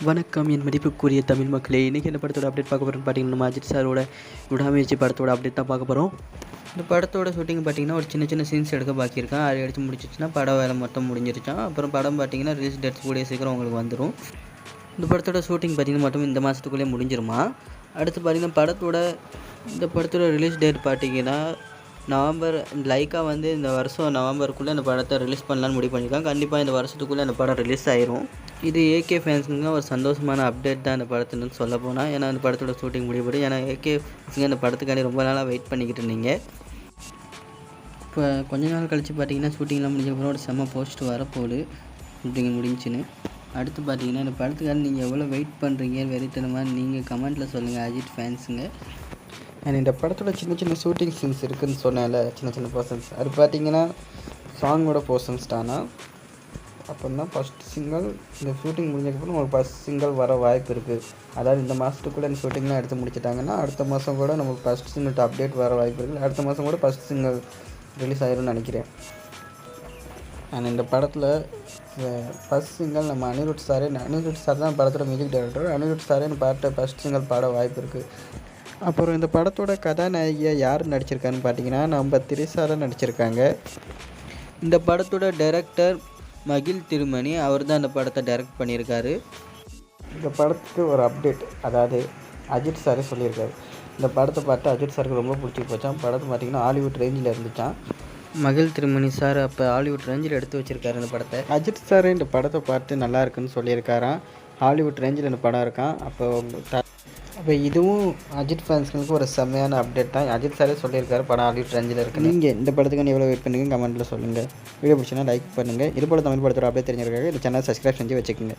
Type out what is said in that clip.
வணக்கம் என் மதிப்புக்குரிய தமிழ் மக்களே. இன்றைக்கி என்ன படத்தோட அப்டேட் பார்க்க போகிறோன்னு பார்த்தீங்கன்னா, நம்ம அஜித் சாரோட விடாமுயற்சி படத்தோட அப்டேட் தான் பார்க்க போகிறோம். இந்த படத்தோட ஷூட்டிங் பார்த்திங்கன்னா ஒரு சின்ன சின்ன சீன்ஸ் எடுக்க பாக்கியிருக்கான். அது எடுத்து முடிச்சிச்சுன்னா படம் வேலை மொத்தம் முடிஞ்சிருச்சான். அப்புறம் படம் பார்த்திங்கன்னா ரிலீஸ் டேட்ஸ் கூடிய சீக்கிரம் உங்களுக்கு வந்துடும். இந்த படத்தோட ஷூட்டிங் பார்த்திங்கன்னா மட்டும் இந்த மாதத்துக்குள்ளே முடிஞ்சிருமா. அடுத்து பார்த்திங்கன்னா இந்த படத்தோட ரிலீஸ் டேட் பார்த்திங்கன்னா நவம்பர். லைக்கா வந்து இந்த வருஷம் நவம்பருக்குள்ளே இந்த படத்தை ரிலீஸ் பண்ணலான்னு முடிவு பண்ணியிருக்காங்க. கண்டிப்பாக இந்த வருஷத்துக்குள்ளே இந்த படம் ரிலீஸ் ஆயிரும். இது ஏகே ஃபேன்ஸுங்க ஒரு சந்தோஷமான அப்டேட் தான் இந்த படத்துன்னு சொல்ல போனால். ஏன்னா இந்த படத்தோட ஷூட்டிங் முடிவுபடும். ஏன்னா ஏகே ஃபேன்ஸுங்க இந்த படத்துக்காண்டி ரொம்ப நாளாக வெயிட் பண்ணிக்கிட்டு இருந்தீங்க. இப்போ கொஞ்ச நாள் கழித்து பார்த்தீங்கன்னா ஷூட்டிங்லாம் முடிஞ்சப்பறம் ஒரு செம்ம போஸ்ட் வரப்போகுது ஷூட்டிங் முடிஞ்சுன்னு. அடுத்து பார்த்தீங்கன்னா இந்த படத்துக்காண்டி நீங்கள் எவ்வளோ வெயிட் பண்ணுறீங்க வெறித்தனமாக நீங்கள் கமெண்ட்டில் சொல்லுங்கள் அஜித் ஃபேன்ஸுங்க. அண்ட் இந்த படத்தோட சின்ன சின்ன ஷூட்டிங் சீன்ஸ் இருக்குதுன்னு சொன்னேன்ல, சின்ன சின்ன போர்ஷன்ஸ். அது பார்த்தீங்கன்னா சாங்கோட போர்ஷன்ஸ் தானா. அப்புறம் ஃபஸ்ட் சிங்கிள் இந்த ஷூட்டிங் முடிஞ்சதுக்கப்புறம் உங்களுக்கு ஃபஸ்ட் சிங்கிள் வர வாய்ப்பு இருக்குது. அதாவது இந்த மாதத்துக்குள்ளே இந்த ஷூட்டிங்லாம் எடுத்து முடிச்சிட்டாங்கன்னா அடுத்த மாதம் கூட நமக்கு ஃபஸ்ட் சிங்கிள்கிட்ட அப்டேட் வர வாய்ப்பு இருக்குது. அடுத்த மாதம் கூட ஃபஸ்ட் சிங்கிள் ரிலீஸ் ஆயிரும்னு நினைக்கிறேன். அண்ட் இந்த படத்தில் ஃபஸ்ட் சிங்கிள் நம்ம அனிருத் சார் தான் படத்தோட மியூசிக் டைரக்டர். அனிருத் சாரே இந்த பாட்டை ஃபஸ்ட் சிங்கிள் பாட வாய்ப்பு இருக்குது. அப்புறம் இந்த படத்தோட கதாநாயகியாக யார் நடிச்சிருக்கான்னு பார்த்தீங்கன்னா நம்ம திரிஷா தான் நடிச்சிருக்காங்க. இந்த படத்தோட டைரக்டர் மகிழ் திருமணி, அவர் தான் இந்த படத்தை டைரக்ட் பண்ணியிருக்காரு. இந்த படத்துக்கு ஒரு அப்டேட், அதாவது அஜித் சாரே சொல்லியிருக்காரு. இந்த படத்தை பார்த்து அஜித் சாருக்கு ரொம்ப பிடிச்சி போச்சான். படத்தை பார்த்திங்கன்னா ஹாலிவுட் ரேஞ்சில் இருந்துச்சான். மகிழ் திருமணி சார் அப்போ ஹாலிவுட் ரேஞ்சில் எடுத்து வச்சுருக்காரு இந்த படத்தை. அஜித் சார் இந்த படத்தை பார்த்து நல்லா இருக்குன்னு சொல்லியிருக்காராம். ஹாலிவுட் ரேஞ்சில் இந்த படம் இருக்கான். அப்போ இதுவும் அஜித் ஃபேன்ஸ்களுக்கு ஒரு செம்மையான அப்டேட் தான். அஜித் சாரே சொல்லியிருக்காரு படம் ஹாலிவுட் ரேஞ்சில் இருக்குது. நீங்கள் இந்த படத்துக்கு எவ்வளோ வெயிட் பண்ணுங்க கமெண்ட்டில் சொல்லுங்கள். வீடியோ பிடிச்சினா லைக் பண்ணுங்கள். இது போல் தமிழ் படத்தோட அப்டேட் தெரிஞ்சிருக்காங்க. இந்த சேனல் சப்ஸ்கிரைப் செஞ்சு வச்சுக்கோங்க.